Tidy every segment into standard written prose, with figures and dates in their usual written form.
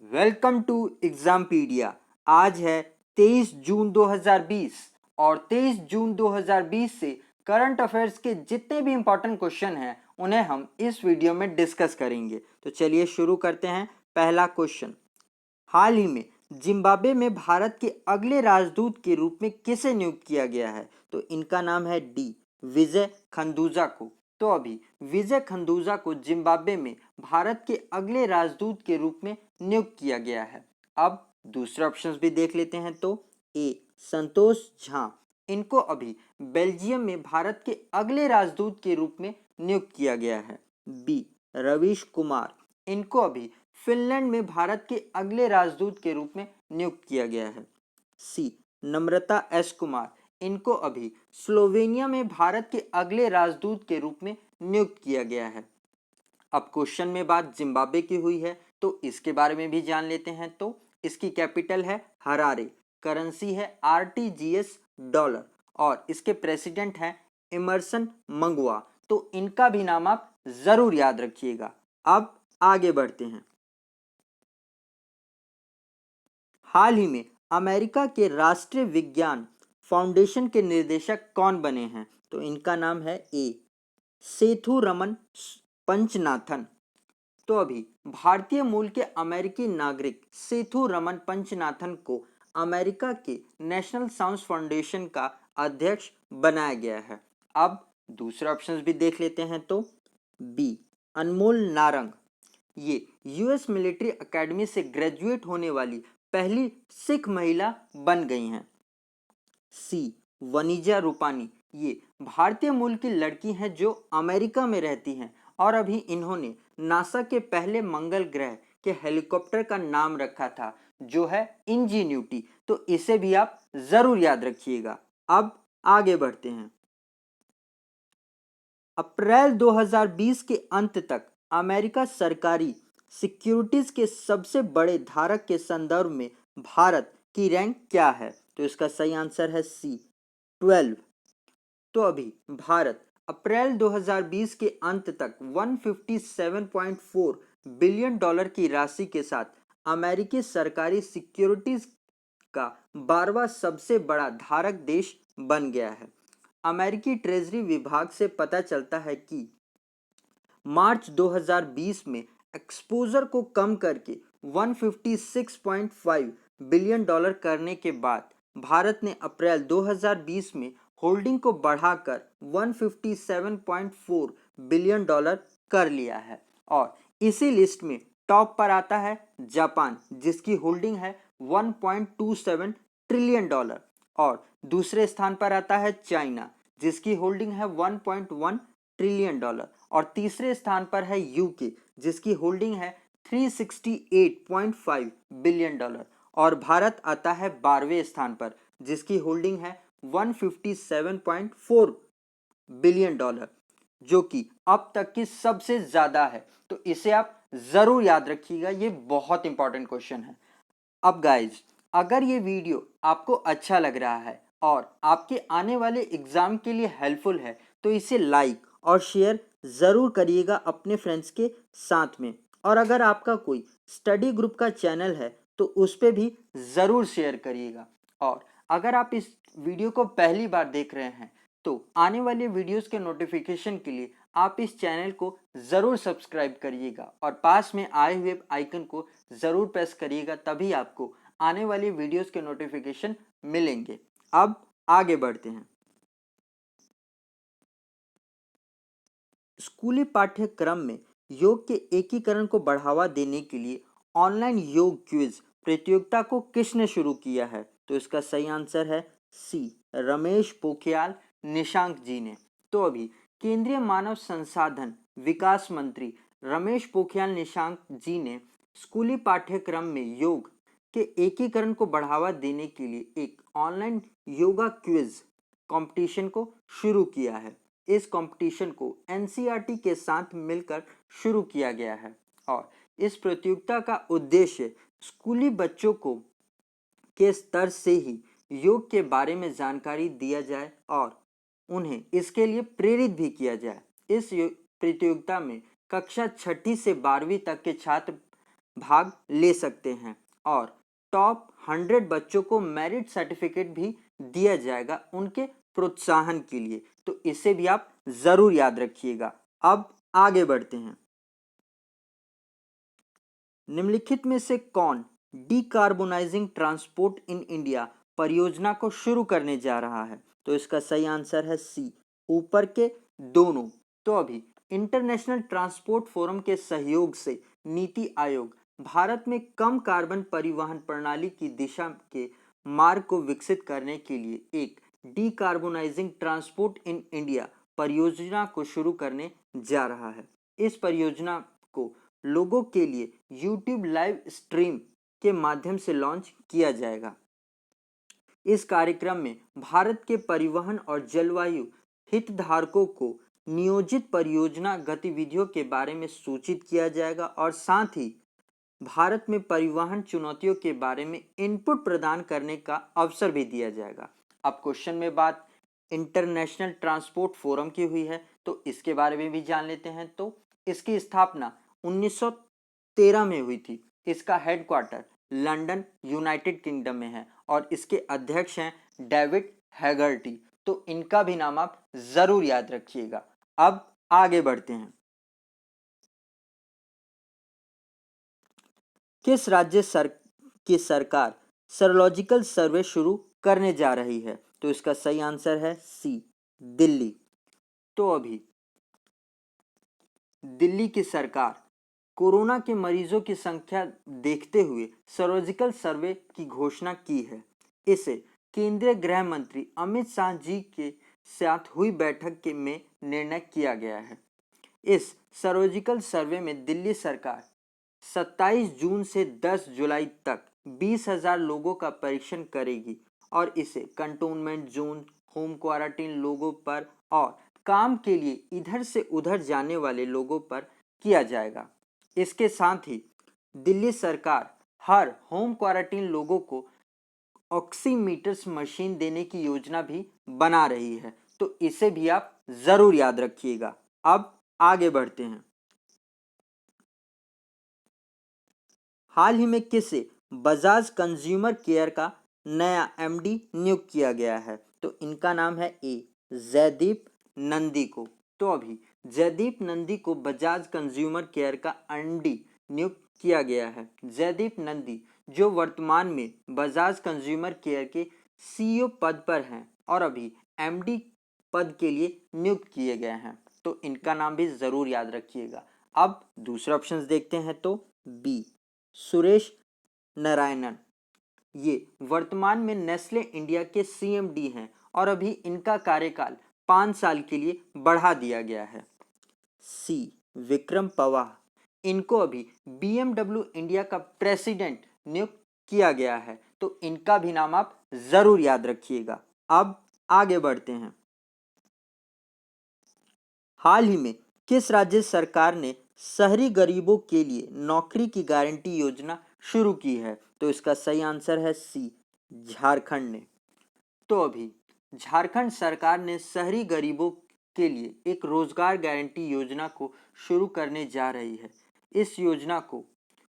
Welcome to एग्जामपीडिया। आज है 23 जून 2020 और 23 जून 2020 से करंट अफेयर्स के जितने भी इंपॉर्टेंट क्वेश्चन हैं उन्हें हम इस वीडियो में डिस्कस करेंगे। तो चलिए शुरू करते हैं। पहला क्वेश्चन, हाल ही में जिम्बाब्वे में भारत के अगले राजदूत के रूप में किसे नियुक्त किया गया है? तो इनका नाम है डी विजय खंदूजा को। तो अभी विजय खंदूजा को जिम्बाब्वे में भारत के अगले राजदूत के रूप में नियुक्त किया गया है। अब दूसरे ऑप्शंस भी देख लेते हैं। तो ए संतोष झा, इनको अभी बेल्जियम में भारत के अगले राजदूत के रूप में नियुक्त किया गया है। बी रवीश कुमार, इनको अभी फिनलैंड में भारत के अगले राजदूत के रूप में नियुक्त किया गया है। सी नम्रता एस कुमार, इनको अभी स्लोवेनिया में भारत के अगले राजदूत के रूप में नियुक्त किया गया है। अब क्वेश्चन में बात जिम्बाब्वे की हुई है तो इसके बारे में भी जान लेते हैं। तो इसकी कैपिटल है हरारे, करेंसी है आरटीजीएस डॉलर और इसके प्रेसिडेंट हैं इमर्सन मंगवा। तो इनका भी नाम आप जरूर याद रखिएगा। अब आगे बढ़ते हैं। हाल ही में अमेरिका के राष्ट्रीय विज्ञान फाउंडेशन के निर्देशक कौन बने हैं? तो इनका नाम है ए सेथु रमन पंचनाथन। तो अभी भारतीय मूल के अमेरिकी नागरिक सेथु रमन पंचनाथन को अमेरिका के नेशनल साइंस फाउंडेशन का अध्यक्ष बनाया गया है। अब दूसरे ऑप्शंस भी देख लेते हैं। तो बी अनमोल नारंग, ये यूएस मिलिट्री एकेडमी से ग्रेजुएट होने वाली पहली सिख महिला बन गई हैं। सी वनीजा रूपानी, ये भारतीय मूल की लड़की हैं जो अमेरिका में रहती हैं और अभी इन्होंने नासा के पहले मंगल ग्रह के हेलीकॉप्टर का नाम रखा था जो है इंजीन्यूटी। तो इसे भी आप जरूर याद रखिएगा। अब आगे बढ़ते हैं। अप्रैल 2020 के अंत तक अमेरिका सरकारी सिक्योरिटीज के सबसे बड़े धारक के संदर्भ में भारत की रैंक क्या है? तो इसका सही आंसर है सी 12। तो अभी भारत अप्रैल 2020 के अंत तक 157.4 बिलियन डॉलर की राशि के साथ अमेरिकी सरकारी सिक्योरिटीज का 12वां सबसे बड़ा धारक देश बन गया है। अमेरिकी ट्रेजरी विभाग से पता चलता है कि मार्च 2020 में एक्सपोजर को कम करके 156.5 बिलियन डॉलर करने के बाद भारत ने अप्रैल 2020 में होल्डिंग को बढ़ाकर 157.4 बिलियन डॉलर कर लिया है। और इसी लिस्ट में टॉप पर आता है जापान, जिसकी होल्डिंग है 1.27 ट्रिलियन डॉलर। और दूसरे स्थान पर आता है चाइना, जिसकी होल्डिंग है 1.1 ट्रिलियन डॉलर। और तीसरे स्थान पर है यूके, जिसकी होल्डिंग है 368.5 बिलियन डॉलर। और भारत आता है 12वें स्थान पर, जिसकी होल्डिंग है 157.4 बिलियन डॉलर, जो कि अब तक की सबसे ज्यादा है। तो इसे आप जरूर याद रखिएगा, ये बहुत इंपॉर्टेंट क्वेश्चन है। अब गाइज, अगर ये वीडियो आपको अच्छा लग रहा है और आपके आने वाले एग्जाम के लिए हेल्पफुल है तो इसे लाइक और शेयर ज़रूर करिएगा अपने फ्रेंड्स के साथ में। और अगर आपका कोई स्टडी ग्रुप का चैनल है तो उस पर भी ज़रूर शेयर करिएगा। और अगर आप इस वीडियो को पहली बार देख रहे हैं तो आने वाले वीडियोस के नोटिफिकेशन के लिए आप इस चैनल को ज़रूर सब्सक्राइब करिएगा और पास में आए हुए आइकन को ज़रूर प्रेस करिएगा, तभी आपको आने वाली वीडियोस के नोटिफिकेशन मिलेंगे। अब आगे बढ़ते हैं। स्कूली पाठ्यक्रम में योग के एकीकरण को बढ़ावा देने के लिए ऑनलाइन योग क्विज प्रतियोगिता को किसने शुरू किया है? तो इसका सही आंसर है सी रमेश पोखरियाल निशंक जी ने। तो अभी केंद्रीय मानव संसाधन विकास मंत्री रमेश पोखरियाल निशंक जी ने स्कूली पाठ्यक्रम में योग के एकीकरण को बढ़ावा देने के लिए एक ऑनलाइन योगा क्विज कंपटीशन को शुरू किया है। इस कंपटीशन को एनसीईआरटी के साथ मिलकर शुरू किया गया है और इस प्रतियोगिता का उद्देश्य स्कूली बच्चों को के स्तर से ही योग के बारे में जानकारी दिया जाए और उन्हें इसके लिए प्रेरित भी किया जाए। इस प्रतियोगिता में कक्षा 6ठी से 12वीं तक के छात्र भाग ले सकते हैं और टॉप 100 बच्चों को मेरिट सर्टिफिकेट भी दिया जाएगा उनके प्रोत्साहन के लिए। तो इसे भी आप जरूर याद रखिएगा। अब आगे बढ़ते हैं। निम्नलिखित में से कौन डीकार्बोनाइजिंग ट्रांसपोर्ट इन इंडिया परियोजना को शुरू करने जा रहा है? तो इसका सही आंसर है सी, ऊपर के दोनों। तो अभी इंटरनेशनल ट्रांसपोर्ट फोरम के सहयोग से नीति आयोग भारत में कम कार्बन परिवहन प्रणाली की दिशा के मार्ग को विकसित करने के लिए एक डीकार्बोनाइजिंग ट्रांसपोर्ट इन इंडिया परियोजना को शुरू करने जा रहा है। इस परियोजना को लोगों के लिए YouTube लाइव स्ट्रीम के माध्यम से लॉन्च किया जाएगा। इस कार्यक्रम में भारत के परिवहन और जलवायु हितधारकों को नियोजित परियोजना गतिविधियों के बारे में सूचित किया जाएगा और साथ ही भारत में परिवहन चुनौतियों के बारे में इनपुट प्रदान करने का अवसर भी दिया जाएगा। अब क्वेश्चन में बात इंटरनेशनल ट्रांसपोर्ट फोरम की हुई है, तो इसके बारे में भी जान लेते हैं। तो इसकी स्थापना 1913 में हुई थी। इसका हेडक्वार्टर लंदन यूनाइटेड किंगडम में है और इसके अध्यक्ष हैं डेविड हैगर्टी। तो इनका भी नाम आप जरूर याद रखिएगा। अब आगे बढ़ते हैं। किस राज्य की सरकार सर्वोलॉजिकल सर्वे शुरू करने जा रही है? तो इसका सही आंसर है सी, दिल्ली। तो अभी दिल्ली की सरकार कोरोना के मरीजों की संख्या देखते हुए सर्जिकल सर्वे की घोषणा की है। इसे केंद्रीय गृह मंत्री अमित शाह जी के साथ हुई बैठक में निर्णय किया गया है। इस सर्जिकल सर्वे में दिल्ली सरकार 27 जून से 10 जुलाई तक 20,000 लोगों का परीक्षण करेगी और इसे कंटोनमेंट जोन, होम क्वारंटाइन लोगों पर और काम के लिए इधर से उधर जाने वाले लोगों पर किया जाएगा। इसके साथ ही दिल्ली सरकार हर होम क्वारंटाइन लोगों को ऑक्सीमीटर्स मशीन देने की योजना भी बना रही है। तो इसे भी आप जरूर याद रखिएगा। अब आगे बढ़ते हैं। हाल ही में किसे बजाज कंज्यूमर केयर का नया एमडी नियुक्त किया गया है? तो इनका नाम है ए, जयदीप नंदी को। तो अभी जयदीप नंदी को बजाज कंज्यूमर केयर का एमडी नियुक्त किया गया है। जयदीप नंदी जो वर्तमान में बजाज कंज्यूमर केयर के सीईओ पद पर हैं और अभी एमडी पद के लिए नियुक्त किए गए हैं। तो इनका नाम भी जरूर याद रखिएगा। अब दूसरे ऑप्शंस देखते हैं। तो बी, सुरेश नारायणन, ये वर्तमान में नेस्ले इंडिया के सीएमडी हैं और अभी इनका कार्यकाल 5 साल के लिए बढ़ा दिया गया है। सी, विक्रम पवार, इनको अभी बीएमडब्ल्यू इंडिया का प्रेसिडेंट नियुक्त किया गया है। तो इनका भी नाम आप जरूर याद रखिएगा। अब आगे बढ़ते हैं। हाल ही में किस राज्य सरकार ने शहरी गरीबों के लिए नौकरी की गारंटी योजना शुरू की है? तो इसका सही आंसर है सी, झारखंड ने। तो अभी झारखंड सरकार ने शहरी गरीबों के लिए एक रोजगार गारंटी योजना को शुरू करने जा रही है। इस योजना को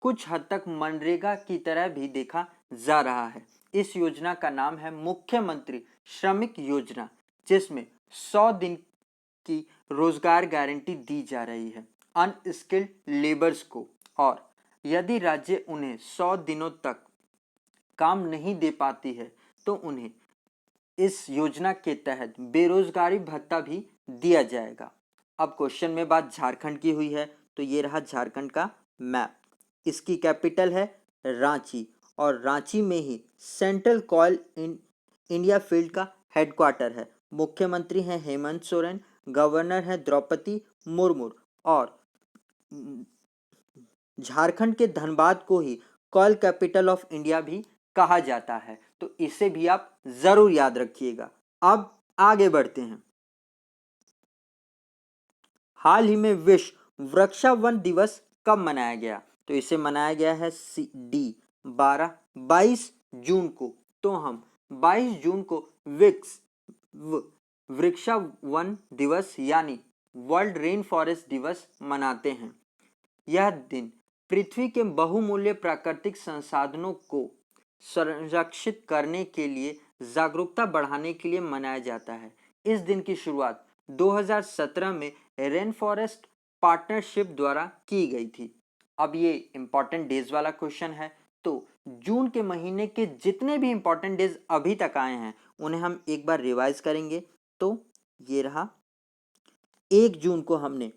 कुछ हद तक मनरेगा की तरह भी देखा जा रहा है। इस योजना का नाम है मुख्यमंत्री श्रमिक योजना, जिसमें 100 दिन की रोजगार गारंटी दी जा रही है अनस्किल्ड लेबर्स को, और यदि राज्य उन्हें 100 दिनों तक काम नहीं दे पाती है तो उन्हें इस योजना के तहत बेरोजगारी भत्ता भी दिया जाएगा। अब क्वेश्चन में बात झारखंड की हुई है, तो ये रहा झारखंड का मैप। इसकी कैपिटल है रांची और रांची में ही सेंट्रल कॉयल इंडिया फील्ड का हेडक्वार्टर है। मुख्यमंत्री हैं हेमंत सोरेन, गवर्नर हैं द्रौपदी मुर्मू और झारखंड के धनबाद को ही कॉयल कैपिटल ऑफ इंडिया भी कहा जाता है। तो इसे भी आप जरूर याद रखिएगा। अब आगे बढ़ते हैं। हाल ही में विश्व वृक्षावन दिवस कब मनाया गया? तो इसे मनाया गया है डी, 22 जून को। तो हम 22 जून को वृक्षावन दिवस यानी वर्ल्ड रेन फॉरेस्ट दिवस मनाते हैं। यह दिन पृथ्वी के बहुमूल्य प्राकृतिक संसाधनों को संरक्षित करने के लिए जागरूकता बढ़ाने के लिए मनाया जाता है। इस दिन की शुरुआत 2017 में रेन फॉरेस्ट पार्टनरशिप द्वारा की गई थी। अब ये इंपॉर्टेंट डेज वाला क्वेश्चन है, तो जून के महीने के जितने भी इंपॉर्टेंट डेज अभी तक आए हैं उन्हें हम एक बार रिवाइज करेंगे। तो ये रहा, 1 जून को हमने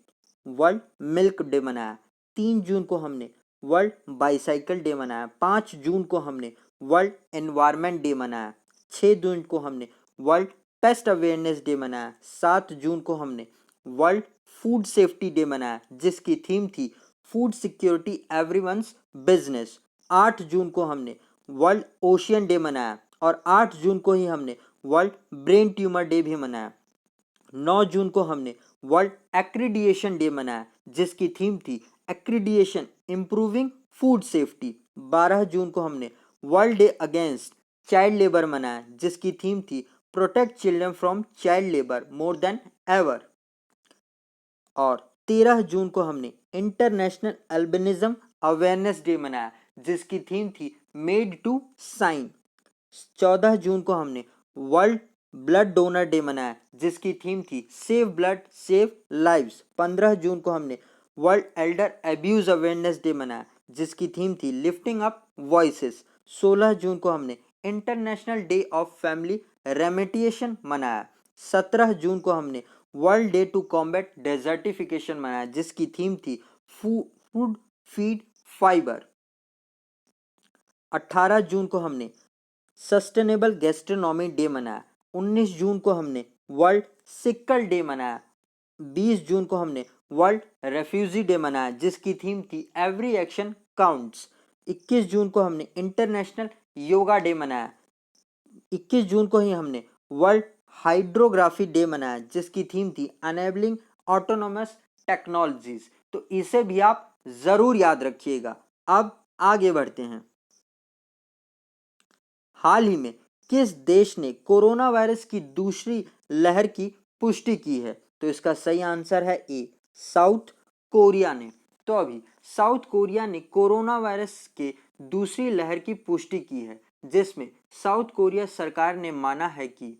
वर्ल्ड मिल्क डे मनाया, 3 जून को हमने वर्ल्ड बाईसाइकिल डे मनाया, 5 जून को हमने वर्ल्ड एनवायरनमेंट डे मनाया, 6 जून को हमने वर्ल्ड पेस्ट अवेयरनेस डे मनाया, 7 जून को हमने वर्ल्ड फूड सेफ्टी डे मनाया जिसकी थीम थी फूड सिक्योरिटी एवरीवन्स बिजनेस, 8 जून को हमने वर्ल्ड ओशियन डे मनाया और 8 जून को ही हमने वर्ल्ड ब्रेन ट्यूमर डे भी मनाया, 9 जून को हमने वर्ल्ड एक्रीडिएशन डे मनाया जिसकी थीम थी एक्रीडिएशन इम्प्रूविंग फूड सेफ्टी, 12 जून को हमने world day against child labour मनाया जिसकी थीम थी protect children from child labour more than ever, और 13 जून को हमने इंटरनेशनल अल्बिनिज्म अवेयरनेस डे मनाया जिसकी थीम थी मेड टू साइन, 14 जून को हमने वर्ल्ड ब्लड डोनर डे मनाया जिसकी थीम थी सेव ब्लड सेव लाइव्स, 15 जून को हमने world Elder abuse awareness day मनाया जिसकी थीम थी लिफ्टिंग अप वॉइसेस, 16 जून को हमने international day of family remediation मनाया, 17 जून को हमने world day to combat desertification मनाया जिसकी थीम थी फूड फीड फाइबर, 18 जून को हमने सस्टेनेबल गैस्ट्रोनॉमी डे मनाया, 19 जून को हमने वर्ल्ड सिकल डे मनाया, 20 जून को हमने वर्ल्ड रेफ्यूजी डे मनाया जिसकी थीम थी एवरी एक्शन काउंट्स, 21 जून को हमने इंटरनेशनल योगा डे मनाया, 21 जून को ही हमने वर्ल्ड हाइड्रोग्राफी डे मनाया जिसकी थीम थी अनेबलिंग ऑटोनोमस टेक्नोलॉजीज। तो इसे भी आप जरूर याद रखिएगा। अब आगे बढ़ते हैं। हाल ही में किस देश ने कोरोना वायरस की दूसरी लहर की पुष्टि की है? तो इसका सही आंसर है ए, साउथ कोरिया ने। तो अभी साउथ कोरिया ने कोरोना वायरस के दूसरी लहर की पुष्टि की है जिसमें साउथ कोरिया सरकार ने माना है कि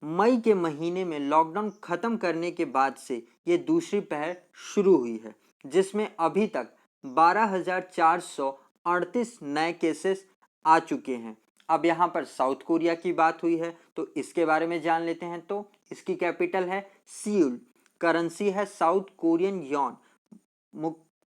मई के महीने में लॉकडाउन खत्म करने के बाद से ये दूसरी पहर शुरू हुई है जिसमें अभी तक 12,438 नए केसेस आ चुके हैं। अब यहाँ पर साउथ कोरिया की बात हुई है तो इसके बारे में जान लेते हैं। तो इसकी कैपिटल है सियोल, करेंसी है साउथ कोरियन यॉन,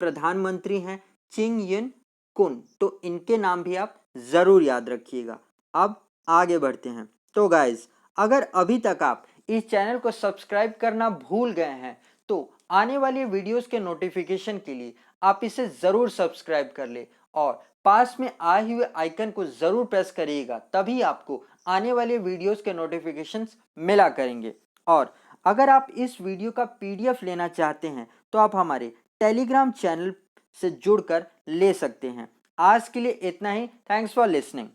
प्रधानमंत्री हैं चिंग यन कुन। तो इनके नाम भी आप जरूर याद रखिएगा। अब आगे बढ़ते हैं। तो गाइज, अगर अभी तक आप इस चैनल को सब्सक्राइब करना भूल गए हैं तो आने वाली वीडियोस के नोटिफिकेशन के लिए आप इसे जरूर सब्सक्राइब कर ले और पास में आए हुए आइकन को जरूर प्रेस करिएगा, तभी आपको आने वाले वीडियोस के नोटिफिकेशंस मिला करेंगे। और अगर आप इस वीडियो का पीडीएफ लेना चाहते हैं तो आप हमारे टेलीग्राम चैनल से जुड़कर ले सकते हैं। आज के लिए इतना ही। Thanks for listening.